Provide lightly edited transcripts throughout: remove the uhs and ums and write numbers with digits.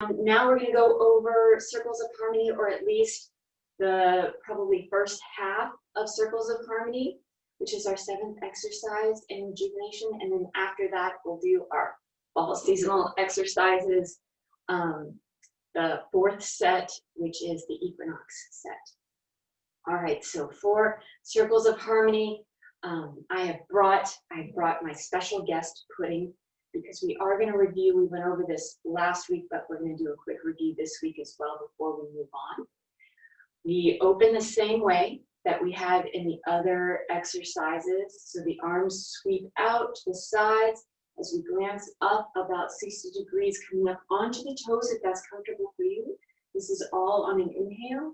Now we're going to go over circles of harmony, or at least the probably first half of circles of harmony, which is our 7th exercise in rejuvenation. And then after that, we'll do our fall seasonal exercises, the 4th set, which is the equinox set. All right, so for circles of harmony, I brought my special guest Pudding, because we are going to review. We went over this last week, but we're going to do a quick review this week as well before we move on. We open the same way that we had in the other exercises. So the arms sweep out to the sides as we glance up about 60 degrees, coming up onto the toes if that's comfortable for you. This is all on an inhale.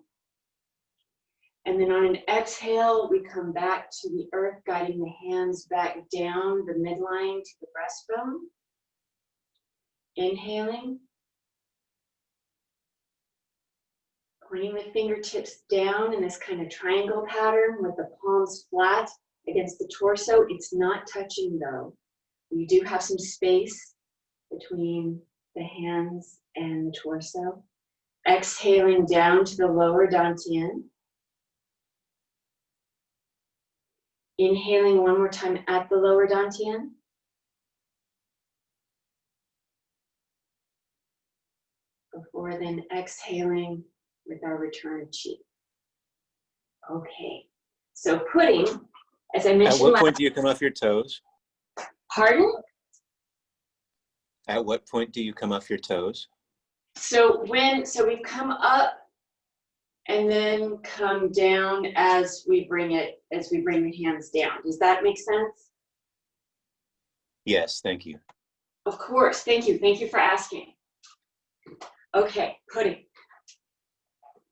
And then on an exhale, we come back to the earth, guiding the hands back down the midline to the breastbone. Inhaling. Pointing the fingertips down in this kind of triangle pattern with the palms flat against the torso. It's not touching though. We do have some space between the hands and the torso. Exhaling down to the lower dantian. Inhaling one more time at the lower dantian. Before then exhaling with our return chi. Okay, so Pudding, as I mentioned. At what point do you come off your toes? Pardon? At what point do you come off your toes? So we come up and then come down as we bring the hands down. Does that make sense? Yes, thank you. Of course, thank you. Thank you for asking. Okay, Pudding.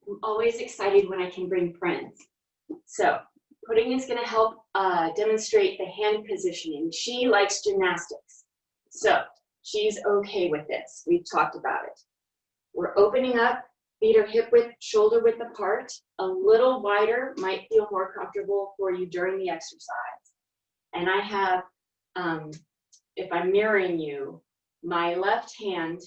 I'm always excited when I can bring friends. So Pudding is gonna help demonstrate the hand positioning. She likes gymnastics, so she's okay with this. We've talked about it. We're opening up. Feet are hip width, shoulder width apart. A little wider might feel more comfortable for you during the exercise. And I have, if I'm mirroring you, my left hand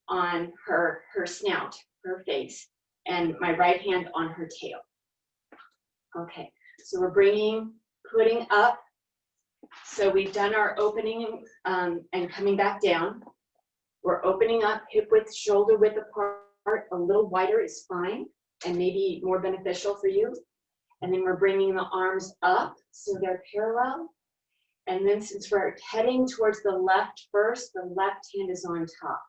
on her snout, her face, and my right hand on her tail. Okay, so we're bringing Pudding up. So we've done our opening and coming back down. We're opening up, hip width, shoulder width apart. A little wider is fine and maybe more beneficial for you. And then we're bringing the arms up so they're parallel. And then since we're heading towards the left first, the left hand is on top.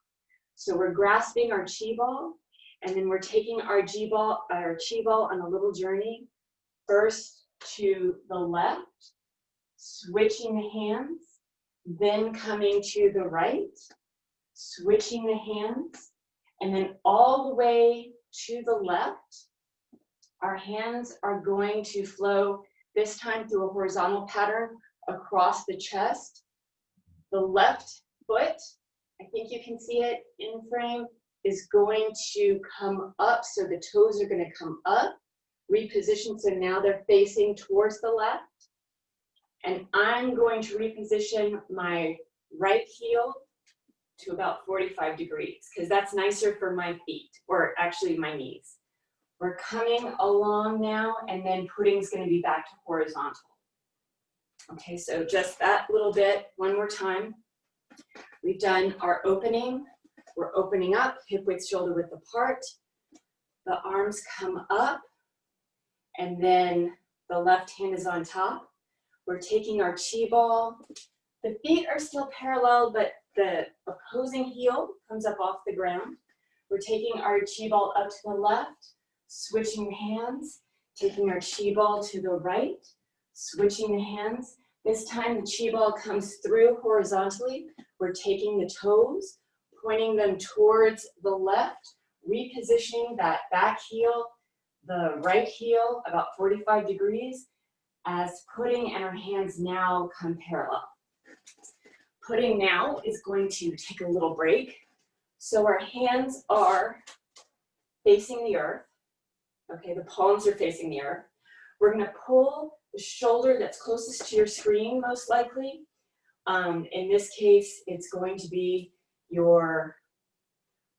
So we're grasping our chi ball, and then we're taking our chi ball on a little journey. First to the left, switching the hands, then coming to the right, switching the hands, and then all the way to the left. Our hands are going to flow, this time through a horizontal pattern across the chest. The left foot, I think you can see it in frame, is going to come up, so the toes are going to come up, reposition, so now they're facing towards the left. And I'm going to reposition my right heel to about 45 degrees, because that's nicer for my feet, or actually my knees. We're coming along now, and then Pudding's going to be back to horizontal. Okay, so just that little bit, one more time. We've done our opening. We're opening up, hip width, shoulder width apart. The arms come up, and then the left hand is on top. We're taking our chi ball. The feet are still parallel, but the opposing heel comes up off the ground. We're taking our chi ball up to the left, switching hands, taking our chi ball to the right, switching the hands. This time the chi ball comes through horizontally. We're taking the toes, pointing them towards the left, repositioning that back heel, the right heel about 45 degrees, as Pudding and our hands now come parallel. Pudding now is going to take a little break. So our hands are facing the earth. Okay, the palms are facing the earth. We're going to pull the shoulder that's closest to your screen, most likely. In this case, it's going to be your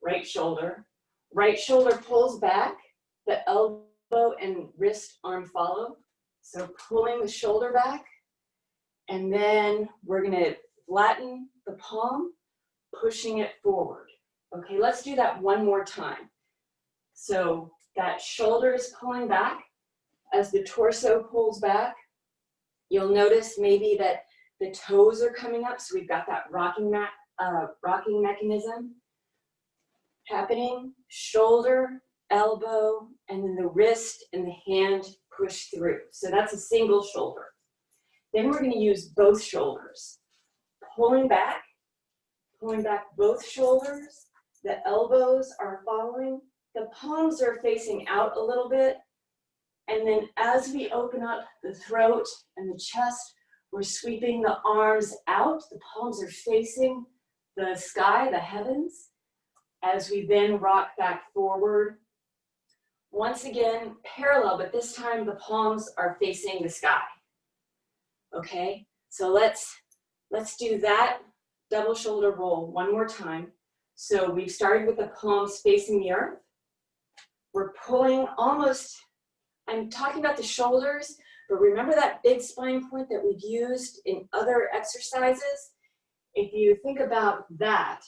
right shoulder pulls back, the elbow and wrist arm follow. So pulling the shoulder back, and then we're gonna flatten the palm, pushing it forward. Okay, let's do that one more time. So that shoulder is pulling back as the torso pulls back. You'll notice maybe that the toes are coming up, so we've got that rocking mechanism happening. Shoulder, elbow, and then the wrist and the hand push through. So that's a single shoulder. Then we're going to use both shoulders. Pulling back both shoulders. The elbows are following. The palms are facing out a little bit. And then as we open up the throat and the chest, we're sweeping the arms out. The palms are facing the sky, the heavens, as we then rock back forward. Once again, parallel, but this time the palms are facing the sky. Okay, so let's do that double shoulder roll one more time. So we've started with the palms facing the earth. We're pulling almost, I'm talking about the shoulders, but remember that big spine point that we've used in other exercises? If you think about that,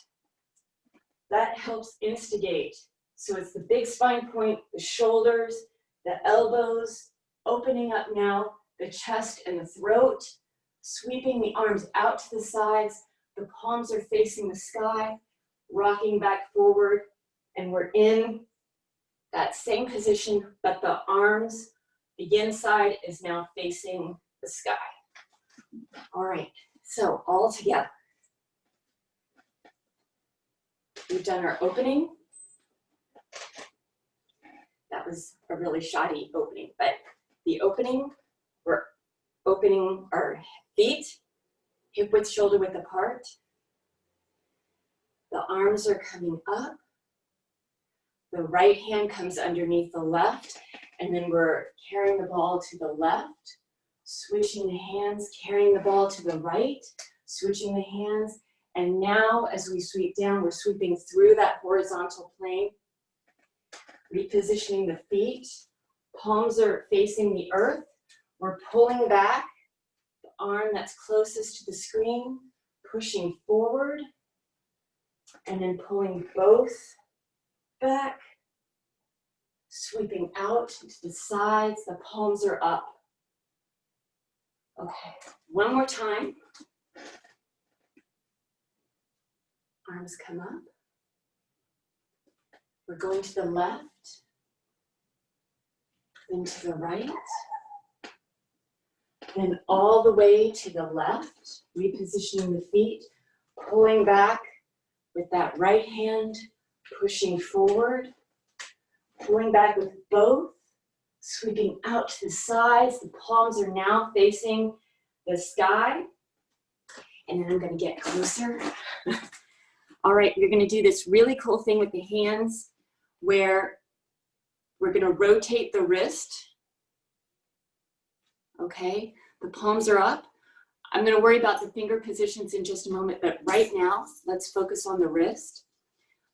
that helps instigate. So it's the big spine point, the shoulders, the elbows, opening up now the chest and the throat, sweeping the arms out to the sides, the palms are facing the sky, rocking back forward, and we're in that same position, but the arms, the inside is now facing the sky. All right, so all together. We've done our opening. That was a really shoddy opening, but the opening, we're opening our feet, hip width, shoulder width apart. The arms are coming up. The right hand comes underneath the left, and then we're carrying the ball to the left, switching the hands, carrying the ball to the right, switching the hands. And now as we sweep down, we're sweeping through that horizontal plane, repositioning the feet. Palms are facing the earth. We're pulling back the arm that's closest to the screen, pushing forward, and then pulling both back, sweeping out to the sides. The palms are up. Okay, one more time. Arms come up. We're going to the left, then to the right, then all the way to the left, repositioning the feet, pulling back with that right hand, pushing forward, pulling back with both, sweeping out to the sides. The palms are now facing the sky. And then I'm going to get closer. All right, you're going to do this really cool thing with the hands where we're going to rotate the wrist. Okay, the palms are up. I'm going to worry about the finger positions in just a moment, but right now, let's focus on the wrist.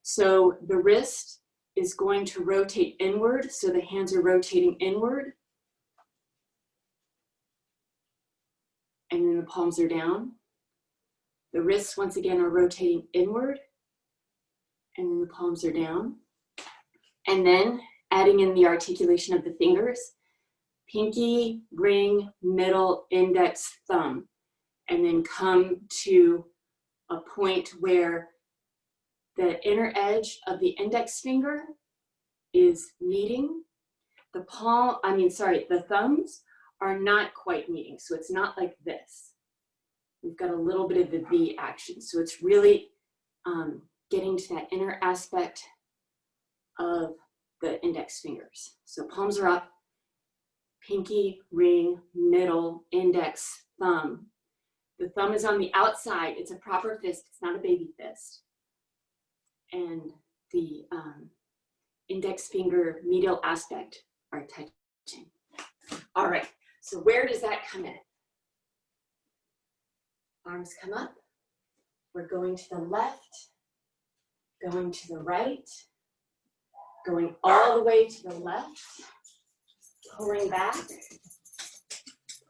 So the wrist is going to rotate inward, so the hands are rotating inward. And then the palms are down. The wrists, once again, are rotating inward, and then the palms are down. And then adding in the articulation of the fingers, pinky, ring, middle, index, thumb, and then come to a point where the inner edge of the index finger is meeting. The thumbs are not quite meeting, so it's not like this. We've got a little bit of the V action. So it's really getting to that inner aspect of the index fingers. So palms are up, pinky, ring, middle, index, thumb. The thumb is on the outside. It's a proper fist. It's not a baby fist. And the index finger medial aspect are touching. All right, so where does that come in? Arms come up. We're going to the left, Going to the right, going all the way to the left, pulling back,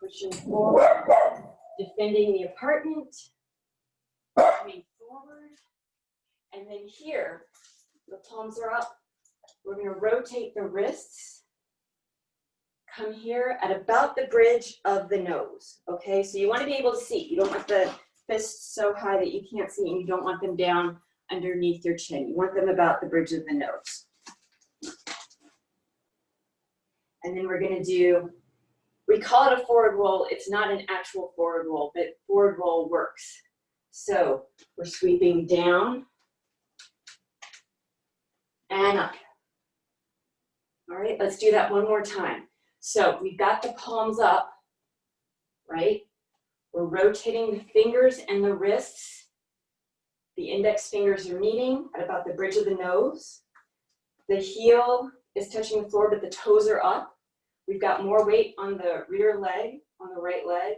pushing forward, defending the apartment, coming forward, and then here, the palms are up. We're going to rotate the wrists. Come here at about the bridge of the nose, okay? So you want to be able to see. You don't want the fists so high that you can't see, and you don't want them down underneath your chin. You want them about the bridge of the nose. And then we're going to do, we call it a forward roll. It's not an actual forward roll, but forward roll works. So we're sweeping down and up. All right, let's do that one more time. So we've got the palms up, right? We're rotating the fingers and the wrists. The index fingers are meeting at about the bridge of the nose. The heel is touching the floor, but the toes are up. We've got more weight on the rear leg, on the right leg.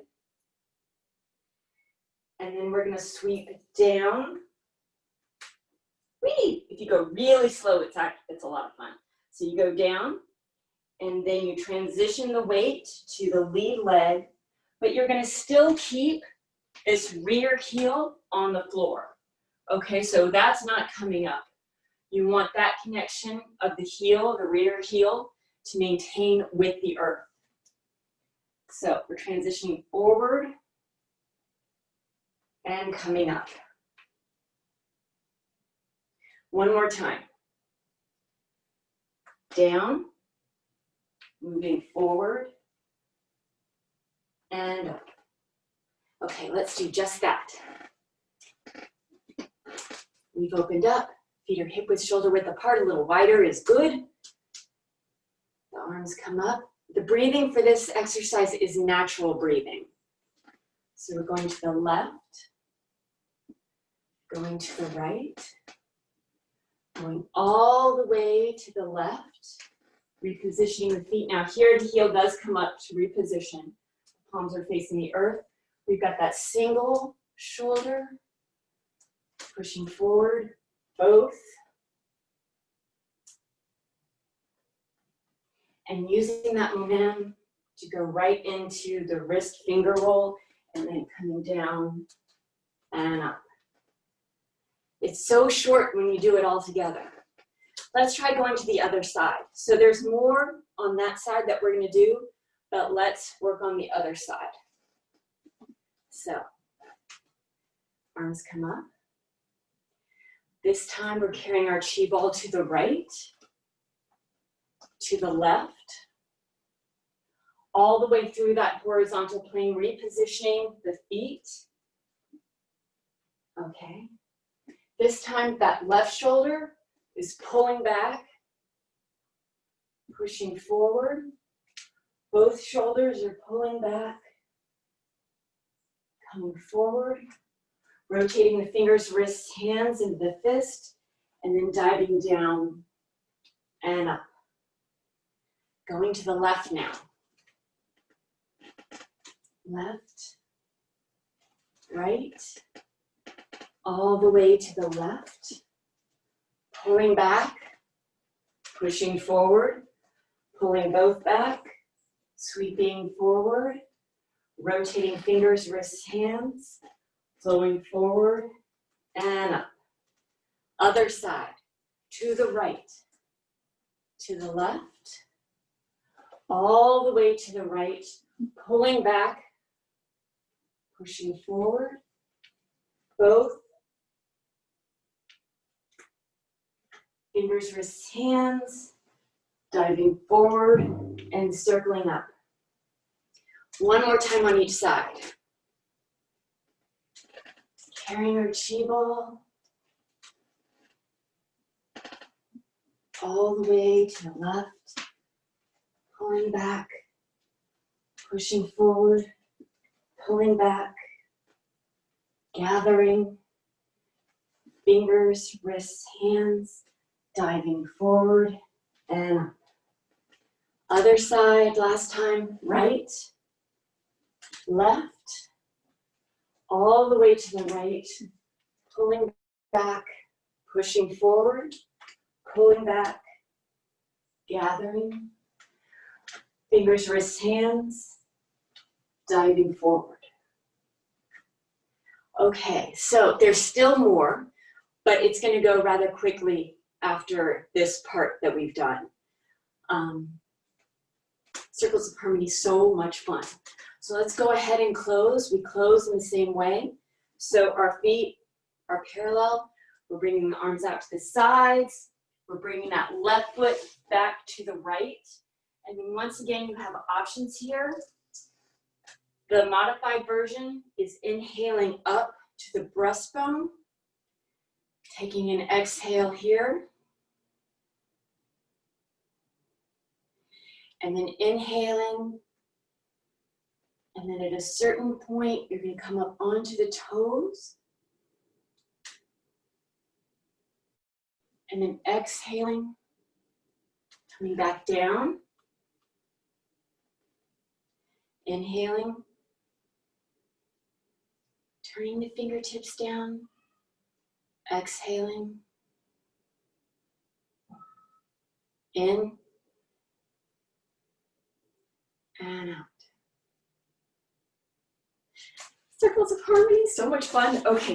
And then we're gonna sweep down. Whee! If you go really slow, it's a lot of fun. So you go down, and then you transition the weight to the lead leg, but you're gonna still keep this rear heel on the floor. Okay, so that's not coming up. You want that connection of the heel, the rear heel, to maintain with the earth. So we're transitioning forward and coming up. One more time. Down, moving forward, and up. Okay, let's do just that. We've opened up. Feet are hip width, shoulder width apart, a little wider is good. The arms come up. The breathing for this exercise is natural breathing. So we're going to the left, going to the right, going all the way to the left, repositioning the feet. Now here the heel does come up to reposition. Palms are facing the earth. We've got that single shoulder, pushing forward, both. And using that momentum to go right into the wrist finger roll and then coming down and up. It's so short when you do it all together. Let's try going to the other side. So there's more on that side that we're going to do, but let's work on the other side. So, arms come up. This time we're carrying our chi ball to the right, to the left, all the way through that horizontal plane, repositioning the feet. Okay. This time that left shoulder is pulling back, pushing forward. Both shoulders are pulling back, coming forward, rotating the fingers, wrists, hands into the fist, and then diving down and up. Going to the left now. Left, right, all the way to the left, pulling back, pushing forward, pulling both back, sweeping forward, rotating fingers, wrists, hands, flowing forward and up. Other side, to the right, to the left, all the way to the right, pulling back, pushing forward, both. Fingers, wrists, hands, diving forward and circling up. One more time on each side. Carrying our chi ball all the way to the left, pulling back, pushing forward, pulling back, gathering, fingers, wrists, hands, diving forward and up. Other side, last time, right, left, all the way to the right, pulling back, pushing forward, pulling back, gathering, fingers, wrists, hands, diving forward. Okay, so there's still more, but it's going to go rather quickly after this part that we've done. Circles of Harmony, so much fun. So let's go ahead and close. We close in the same way. So our feet are parallel. We're bringing the arms out to the sides. We're bringing that left foot back to the right. And then once again, you have options here. The modified version is inhaling up to the breastbone, taking an exhale here. And then inhaling, and then at a certain point, you're going to come up onto the toes. And then exhaling, coming back down. Inhaling, turning the fingertips down. Exhaling, in, and out. Circles of Harmony, so much fun. Okay.